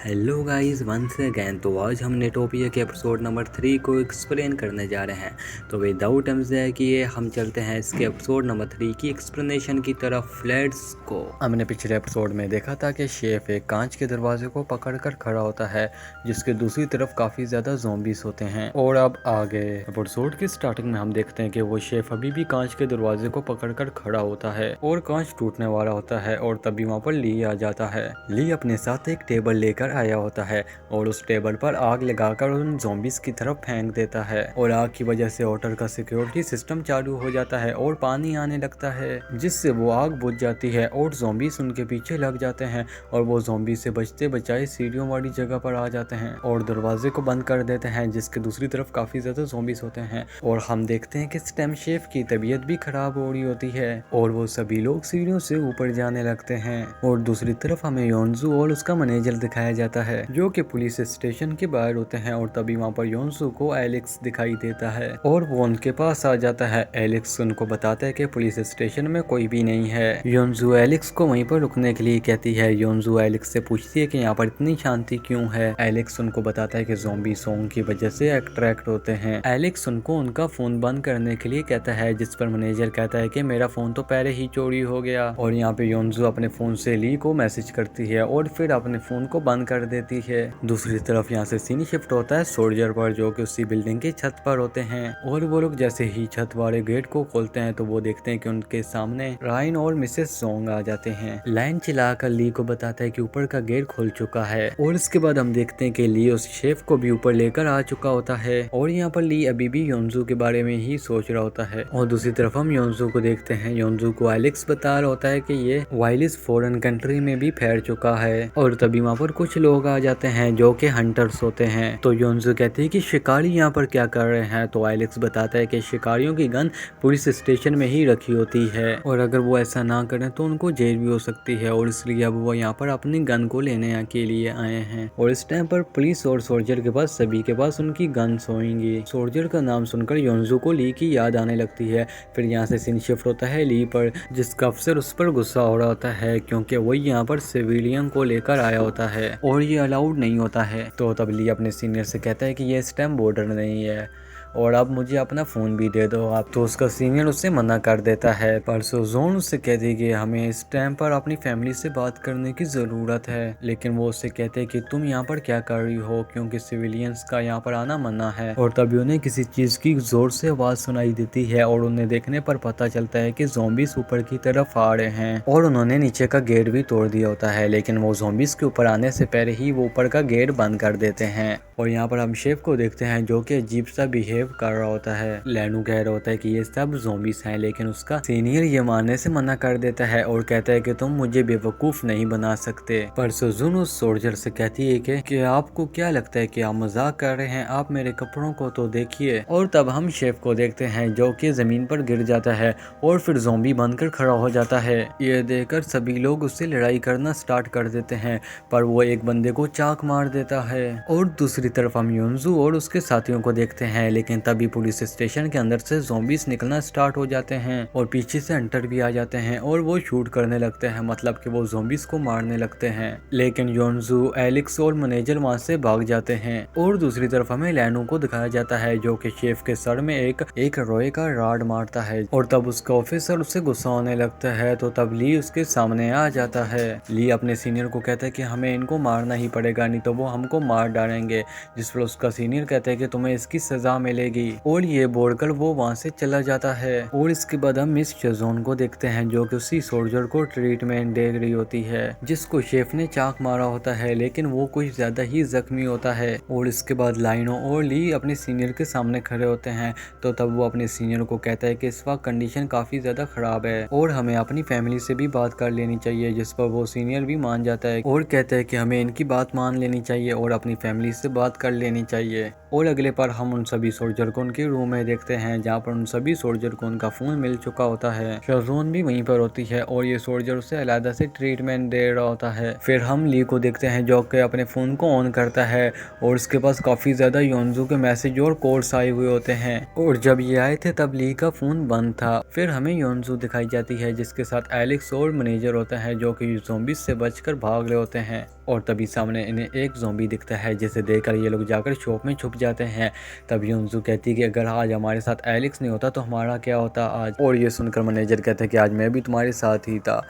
Hello guys once again. तो आज हम नेटोपिया के एपिसोड नंबर 3 को एक्सप्लेन करने जा रहे हैं। तो विदाउट है कि ये हम चलते हैं इसके एपिसोड नंबर 3 की एक्सप्लेनेशन की तरफ। Let's go. हमने पिछले एपिसोड में देखा था कि शेफ एक कांच के दरवाजे को पकड़कर खड़ा होता है जिसके दूसरी तरफ काफ़ी ज़्यादा ज़ॉम्बीज होते हैं। और अब आगे एपिसोड की स्टार्टिंग में हम देखते हैं कि वो शेफ अभी भी कांच के दरवाजे को पकड़कर खड़ा होता है और कांच टूटने वाला होता है। और तभी वहाँ पर ली आ जाता है। ली अपने साथ एक टेबल लेकर आया होता है और उस टेबल पर आग लगाकर उन ज़ॉम्बीज की तरफ फेंक देता है और आग की वजह से होटल का सिक्योरिटी सिस्टम चालू हो जाता है और पानी आने लगता है जिससे वो आग बुझ जाती है और ज़ॉम्बीज उनके पीछे लग जाते हैं और वो ज़ॉम्बी से बचते बचाए सीढ़ियों वाली जगह पर आ जाते हैं और दरवाजे को बंद कर देते हैं जिसके दूसरी तरफ काफ़ी ज़्यादा ज़ॉम्बीज होते हैं। और हम देखते हैं कि स्टेम शेफ की तबीयत भी खराब हो रही होती है और वो सभी लोग सीढ़ियों से ऊपर जाने लगते हैं। और दूसरी तरफ हमें योंजू और उसका मैनेजर दिखाया जाता है जो कि पुलिस स्टेशन के बाहर होते हैं। और तभी वहाँ पर योंजू को एलेक्स दिखाई देता है और वो उनके पास आ जाता है। एलेक्स उनको बताता है कि पुलिस स्टेशन में कोई भी नहीं है। योंजू एलेक्स को वहीं पर रुकने के लिए कहती है। योंजू एलेक्स से पूछती है कि यहाँ पर इतनी शांति क्यों है। एलेक्स उनको बताता है कि ज़ॉम्बी सॉन्ग की वजह से अट्रैक्ट होते हैं। एलेक्स उनको उनका फोन बंद करने के लिए कहता है जिस पर मैनेजर कहता है कि मेरा फोन तो पहले ही चोरी हो गया। और यहाँ पे योंजू अपने फोन से ली को मैसेज करती है और फिर अपने फोन को बंद कर देती है। दूसरी तरफ यहाँ से सीन शिफ्ट होता है सोल्जर पर जो कि उसी बिल्डिंग की छत पर होते हैं। और वो लोग जैसे ही छत वाले गेट को खोलते हैं तो वो देखते हैं कि उनके सामने रायन और मिसेस सोंग आ जाते हैं। लाइन चिल्लाकर ली को बताता है कि ऊपर का गेट खुल चुका है। और इसके बाद हम देखते हैं कि ली उस शेफ को भी ऊपर लेकर आ चुका होता है और यहाँ पर ली अभी भी योंजू के बारे में ही सोच रहा होता है। और दूसरी तरफ हम योंजू को देखते हैं। योंजू को एलेक्स बता रहा होता है कि ये वायलिस फॉरेन कंट्री में भी फैल चुका है। और तभी वहाँ पर कुछ लोग आ जाते हैं जो कि हंटर्स होते हैं। तो योंजू कहते हैं कि शिकारी यहाँ पर क्या कर रहे हैं। तो एलेक्स बताता है कि शिकारियों की गन पुलिस स्टेशन में ही रखी होती है और अगर वो ऐसा ना करें तो उनको जेल भी हो सकती है और इसलिए अब वो यहाँ पर अपनी गन को लेने के लिए आए हैं। और इस टाइम पर पुलिस और सोल्जर के पास सभी के पास उनकी गन्स होंगी। सोल्जर का नाम सुनकर योंजू को ली की याद आने लगती है। फिर यहाँ से सीन शिफ्ट होता है ली पर जिसका अफसर उस पर गुस्सा हो रहा होता है क्योंकि वो यहाँ पर सिविलियन को लेकर आया होता है और ये अलाउड नहीं होता है। तो तब ली अपने सीनियर से कहता है कि ये स्टैम्प बॉर्डर नहीं है और अब मुझे अपना फ़ोन भी दे दो आप। तो उसका सीनियर उससे मना कर देता है पर सोजोन उससे कहती है कि हमें इस टाइम पर अपनी फैमिली से बात करने की ज़रूरत है। लेकिन वो उससे कहते हैं कि तुम यहाँ पर क्या कर रही हो क्योंकि सिविलियंस का यहाँ पर आना मना है। और तभी उन्हें किसी चीज़ की ज़ोर से आवाज़ सुनाई देती है और उन्हें देखने पर पता चलता है कि ज़ॉम्बीज़ ऊपर की तरफ आ रहे हैं और उन्होंने नीचे का गेट भी तोड़ दिया होता है। लेकिन वो ज़ॉम्बीज़ के ऊपर आने से पहले ही वो ऊपर का गेट बंद कर देते हैं। और यहाँ पर हम शेफ को देखते हैं जो कि अजीब सा बिहेव कर रहा होता है। लैनू कह रहा होता है कि ये सब ज़ॉम्बीज़ हैं लेकिन उसका सीनियर ये मानने से मना कर देता है और कहता है कि तुम मुझे बेवकूफ़ नहीं बना सकते। पर सुजुन उस सोल्जर से कहती है कि आपको क्या लगता है कि आप मजाक कर रहे हैं, आप मेरे कपड़ों को तो देखिए। और तब हम शेफ को देखते हैं जो कि ज़मीन पर गिर जाता है और फिर ज़ॉम्बी बनकर खड़ा हो जाता है। ये देखकर सभी लोग उससे लड़ाई करना स्टार्ट कर देते हैं पर वो एक बंदे को चाक मार देता है। और दूसरी तरफ हम योंजू और उसके साथियों को देखते हैं लेकिन तभी पुलिस स्टेशन के अंदर से ज़ॉम्बीज़ निकलना स्टार्ट हो जाते हैं और पीछे से हंटर भी आ जाते हैं और वो शूट करने लगते हैं मतलब कि वो ज़ॉम्बीज़ को मारने लगते हैं। लेकिन योंजू एलेक्स और मैनेजर वहां से भाग जाते हैं। और दूसरी तरफ हमें लैनू को दिखाया जाता है जो कि शेफ के सर में एक रोए का राड मारता है और तब उसका ऑफिसर उससे गुस्सा होने लगता है। तो तब ली उसके सामने आ जाता है। ली अपने सीनियर को कहता है कि हमें इनको मारना ही पड़ेगा नहीं तो वो हमको मार डालेंगे। जिस पर उसका सीनियर कहता है कि तुम्हें इसकी सजा मिलेगी और ये बोलकर वो वहां से चला जाता है। और इसके बाद हम मिस शेजोन को देखते हैं जो कि उसी सोल्जर को ट्रीटमेंट दे रही होती है जिसको शेफ ने चाक मारा होता है लेकिन वो कुछ ज्यादा ही जख्मी होता है। और इसके बाद लाइनो और ली अपने सीनियर के सामने खड़े होते हैं। तो तब वो अपने सीनियर को कहता है कि इस वक्त कंडीशन काफी ज्यादा खराब है और हमें अपनी फैमिली से भी बात कर लेनी चाहिए। जिस पर वो सीनियर भी मान जाता है और कहता है कि हमें इनकी बात मान लेनी चाहिए और अपनी फैमिली से बात कर लेनी चाहिए। और अगले पर हम उन सभी सोल्जर को उनके रूम में देखते हैं जहाँ पर उन सभी सोल्जर को उनका फोन मिल चुका होता है। शजोन भी वहीं पर होती है और ये सोल्जर उसे अलग से ट्रीटमेंट दे रहा होता है। फिर हम ली को देखते हैं जो कि अपने फोन को ऑन करता है और उसके पास काफी ज्यादा योंजू के मैसेज और कॉल्स आए हुए होते हैं और जब ये आए थे तब ली का फोन बंद था। फिर हमें योंजू दिखाई जाती है जिसके साथ एलेक्स और मैनेजर होता है जो कि ज़ॉम्बीज़ से बचकर भाग रहे होते हैं। और तभी सामने इन्हें एक ज़ॉम्बी दिखता है, जिसे देखकर ये लोग जाकर शॉप में छुप जाते हैं। तभी योंजू कहती है कि अगर आज हमारे साथ एलेक्स नहीं होता तो हमारा क्या होता आज। और ये सुनकर मैनेजर कहता है कि आज मैं भी तुम्हारे साथ ही था।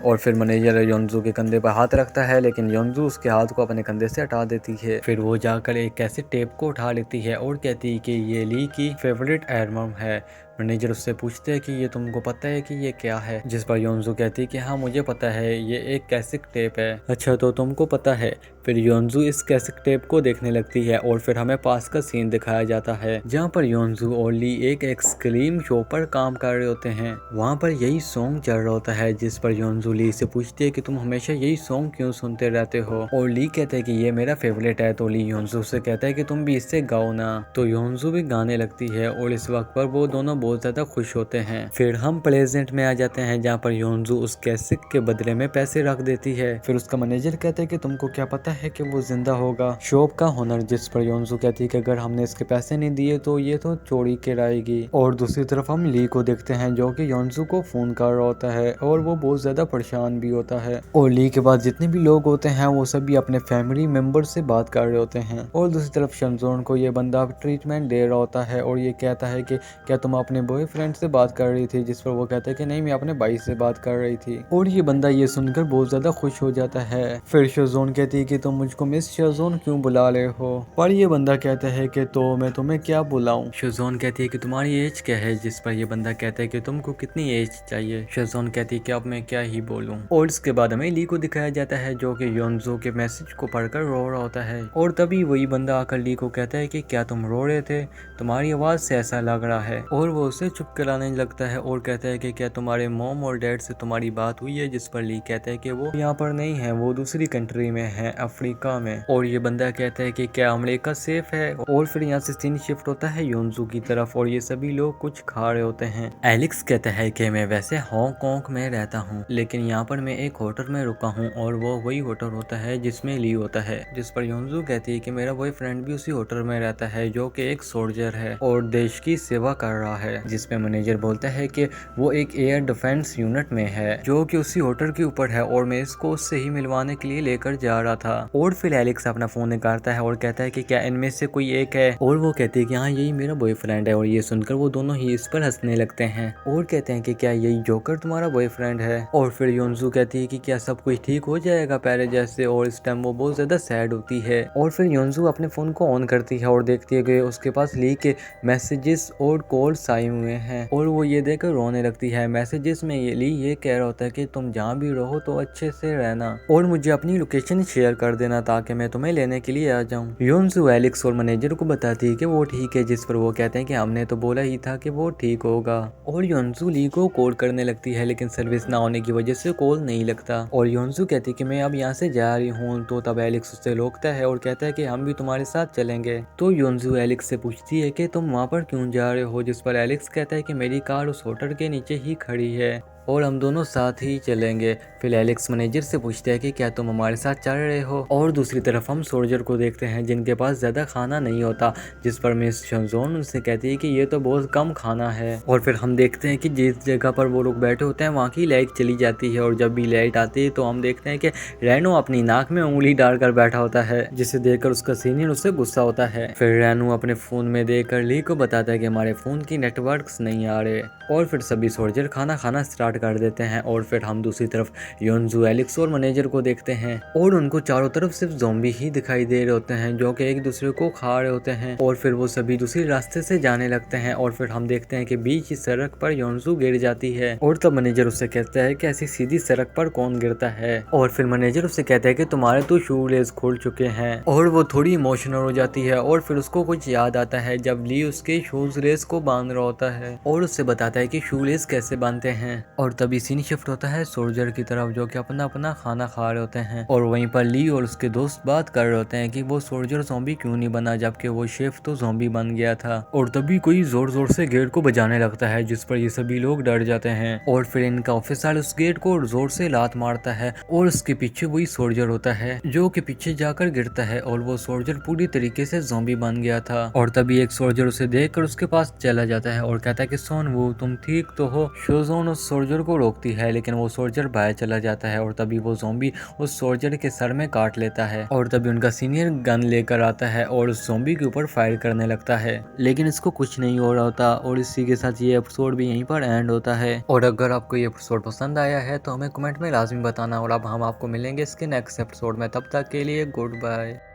और फिर मैनेजर योंजू के कंधे पर हाथ रखता है, लेकिन योंजू उसके हाथ को अपने कंधे से हटा देती है। फिर वो जाकर एक कैसेट टेप को उठा लेती है और कहती है कि ये ली की फेवरेट एल्बम है। मैनेजर उससे पूछते हैं कि ये तुमको पता है कि ये क्या है, जिस पर योंजू कहती है कि हाँ मुझे पता है, ये एक कैसेट टेप है। अच्छा तो तुमको पता है। फिर योंजू इस कैसेट टेप को देखने लगती है और फिर हमें पास का सीन दिखाया जाता है, जहाँ पर योंजू और ली एक एक्सक्रीम शो पर काम कर रहे होते हैं। वहाँ पर यही सॉन्ग चल रहा होता है, जिस पर योंजू ली से पूछती है कि तुम हमेशा यही सॉन्ग क्यों सुनते रहते हो। और ली कहते हैं कि ये मेरा फेवरेट है। तो ली योंजू से कहता है कि तुम भी इससे गाओ ना। तो योंजू भी गाने लगती है और इस वक्त पर वो दोनों बहुत ज्यादा खुश होते हैं। फिर हम प्रेजेंट में आ जाते हैं, जहाँ पर योंजू उस कैसेट के बदले में पैसे रख देती है। फिर उसका मैनेजर कहता है कि तुमको क्या पता है कि वो जिंदा होगा। शॉप का हुनर, जिस पर योंजू कहती है कि अगर हमने इसके पैसे नहीं दिए तो ये तो चोरी कराएगी। और दूसरी तरफ हम ली को देखते हैं, जो कि योंजू को फोन कर रहा होता है और वो बहुत ज्यादा परेशान भी होता है। और ली के बाद जितने भी लोग होते हैं वो सभी अपने फैमिली मेंबर से बात कर रहे होते हैं। और दूसरी तरफ शनजोन को ये बंदा ट्रीटमेंट दे रहा होता है और ये कहता है कि क्या तुम अपने बॉयफ्रेंड से बात कर रही थी, जिस पर वो कहता है कि नहीं मैं अपने भाई से बात कर रही थी। और ये बंदा ये सुनकर बहुत ज्यादा खुश हो जाता है। फिर शनजोन कहती है कि तुम मुझको मिस शनजोन क्यों बुला रहे हो। पर ये बंदा कहता है कि तो मैं तुम्हें क्या बुलाऊं। शनजोन कहती है कि तुम्हारी एज क्या है, जिस पर ये बंदा कहता है कि तुमको कितनी एज चाहिए। शनजोन कहती है कि अब मैं क्या ही बोलूं। और इसके बाद हमें ली को दिखाया जाता है, जो कि योंजू के मैसेज को पढ़कर रो रहा होता है। और तभी वही बंदा आकर ली को कहता है कि क्या तुम रो रहे थे, तुम्हारी आवाज से ऐसा लग रहा है। और वो उसे चुप कराने लगता है और कहता है कि क्या तुम्हारे मॉम और डैड से तुम्हारी बात हुई है, जिस पर ली कहता है कि वो यहाँ पर नहीं है, वो दूसरी कंट्री में है, अफ्रीका में। और ये बंदा कहता है कि क्या अमेरिका सेफ है। और फिर यहाँ से सीन शिफ्ट होता है योंजू की तरफ और ये सभी लोग कुछ खा रहे होते हैं। एलेक्स कहता है कि मैं वैसे हांगकांग में रहता हूँ, लेकिन यहाँ पर मैं एक होटल में रुका हूँ और वो वही होटल होता है जिसमें ली होता है। जिस पर योंजू कहती है कि मेरा बॉयफ्रेंड भी उसी होटल में रहता है, जो कि एक सोल्जर है और देश की सेवा कर रहा है। जिसमें मैनेजर बोलता है कि वो एक एयर डिफेंस यूनिट में है, जो कि उसी होटल के ऊपर है और मैं इसको उससे ही मिलवाने के लिए लेकर जा रहा था। और फिर एलेक्स अपना फोन निकालता है और कहता है कि क्या इनमें से कोई एक है। और वो कहती है कि हाँ यही मेरा बॉयफ्रेंड है। और ये सुनकर वो दोनों ही इस पर हंसने लगते हैं और कहते हैं कि क्या यही जोकर तुम्हारा बॉयफ्रेंड है। और फिर योंजू कहती है कि क्या सब कुछ ठीक हो जाएगा पहले जैसे। और इस टाइम वो बहुत ज्यादा सैड होती है। और फिर योंजू अपने फोन को ऑन करती है और देखती है कि उसके पास ली के मैसेजेस और कॉल्स आए हुए हैं। और वो ये देखकर रोने लगती है। मैसेजेस में ली ये कह रहा होता है कि तुम जहाँ भी रहो तो अच्छे से रहना और मुझे अपनी लोकेशन शेयर कर देना ताकि मैं तुम्हें लेने के लिए आ जाऊँ। योंजू एलेक्स और मैनेजर को बताती है कि वो ठीक है, जिस पर वो कहते हैं कि हमने तो बोला ही था कि वो ठीक होगा। और योंजू ली को कॉल करने लगती है, लेकिन सर्विस ना होने की वजह से कॉल नहीं लगता। और योंजू कहती है कि मैं अब यहाँ से जा रही हूँ। तो तब एलेक्स उससे रोकता है और कहता है कि हम भी तुम्हारे साथ चलेंगे। तो योंजू एलेक्स से पूछती है कि तुम वहाँ पर क्यों जा रहे हो, जिस पर एलेक्स कहता है कि मेरी कार उस होटल के नीचे ही खड़ी है और हम दोनों साथ ही चलेंगे। फिर एलेक्स मैनेजर से पूछते हैं कि क्या तुम हमारे साथ चल रहे हो। और दूसरी तरफ हम सोल्जर को देखते हैं, जिनके पास ज्यादा खाना नहीं होता, जिस पर मिस शनजोन उनसे कहती है कि ये तो बहुत कम खाना है। और फिर हम देखते हैं कि जिस जगह पर वो लोग बैठे होते हैं वहाँ की लाइट चली जाती है। और जब भी लाइट आती है तो हम देखते हैं कि रैनो अपनी नाक में उंगली डालकर बैठा होता है, जिसे देखकर उसका सीनियर उससे गुस्सा होता है। फिर रैनो अपने फोन में देखकर ली को बताता है कि हमारे फोन की नेटवर्क्स नहीं आ रहे। और फिर सभी सोल्जर खाना खाना स्टार्ट कर देते हैं। और फिर हम दूसरी तरफ योंजू एलेक्स और मैनेजर को देखते हैं और उनको चारों तरफ सिर्फ ज़ॉम्बी ही दिखाई दे रहे होते हैं, जो कि एक दूसरे को खा रहे होते हैं। और फिर वो सभी दूसरे रास्ते से जाने लगते हैं। और फिर हम देखते हैं कि बीच की सड़क पर योंजू गिर जाती है। और तब मैनेजर उससे कहता है कि ऐसी सीधी सड़क पर कौन गिरता है। और फिर मैनेजर उससे कहता है कि तुम्हारे तो शू लेस खुल चुके हैं। और वो थोड़ी इमोशनल हो जाती है। और फिर उसको कुछ याद आता है जब ली उसके शूज लेस को बांध रहा होता है और उससे बताता है कि शू लेस कैसे बांधते हैं। और तभी सीन शिफ्ट होता है सोल्जर की तरफ, जो कि अपना अपना खाना खा रहे होते हैं। और वहीं पर ली और उसके दोस्त बात कर रहे होते हैं कि वो सोल्जर ज़ॉम्बी क्यों नहीं बना, जबकि वो शेफ तो ज़ॉम्बी बन गया था। और तभी कोई जोर जोर से गेट को बजाने लगता है, जिस पर ये सभी लोग डर जाते हैं। और फिर इनका ऑफिसर उस गेट को जोर से लात मारता है और उसके पीछे वही सोल्जर होता है, जो कि पीछे जाकर गिरता है। और वो सोल्जर पूरी तरीके से ज़ॉम्बी बन गया था। और तभी एक सोल्जर उसे देखकर उसके पास चला जाता है और कहता है कि सोन वो तुम ठीक तो हो। शोजोन उस सोल्जर सोल्जर को रोकती है, लेकिन वो सोल्जर बाहर चला जाता है और तभी वो ज़ॉम्बी उस सोल्जर के सर में काट लेता है और तभी उनका सीनियर गन लेकर आता है और उस ज़ॉम्बी के ऊपर फायर करने लगता है, लेकिन इसको कुछ नहीं हो रहा होता। और इसी के साथ ये एपिसोड भी यहीं पर एंड होता है। और अगर आपको ये एपिसोड पसंद आया है तो हमें कमेंट में लाजमी बताना और अब हम आपको मिलेंगे इसके नेक्स्ट एपिसोड में। तब तक के लिए गुड बाय।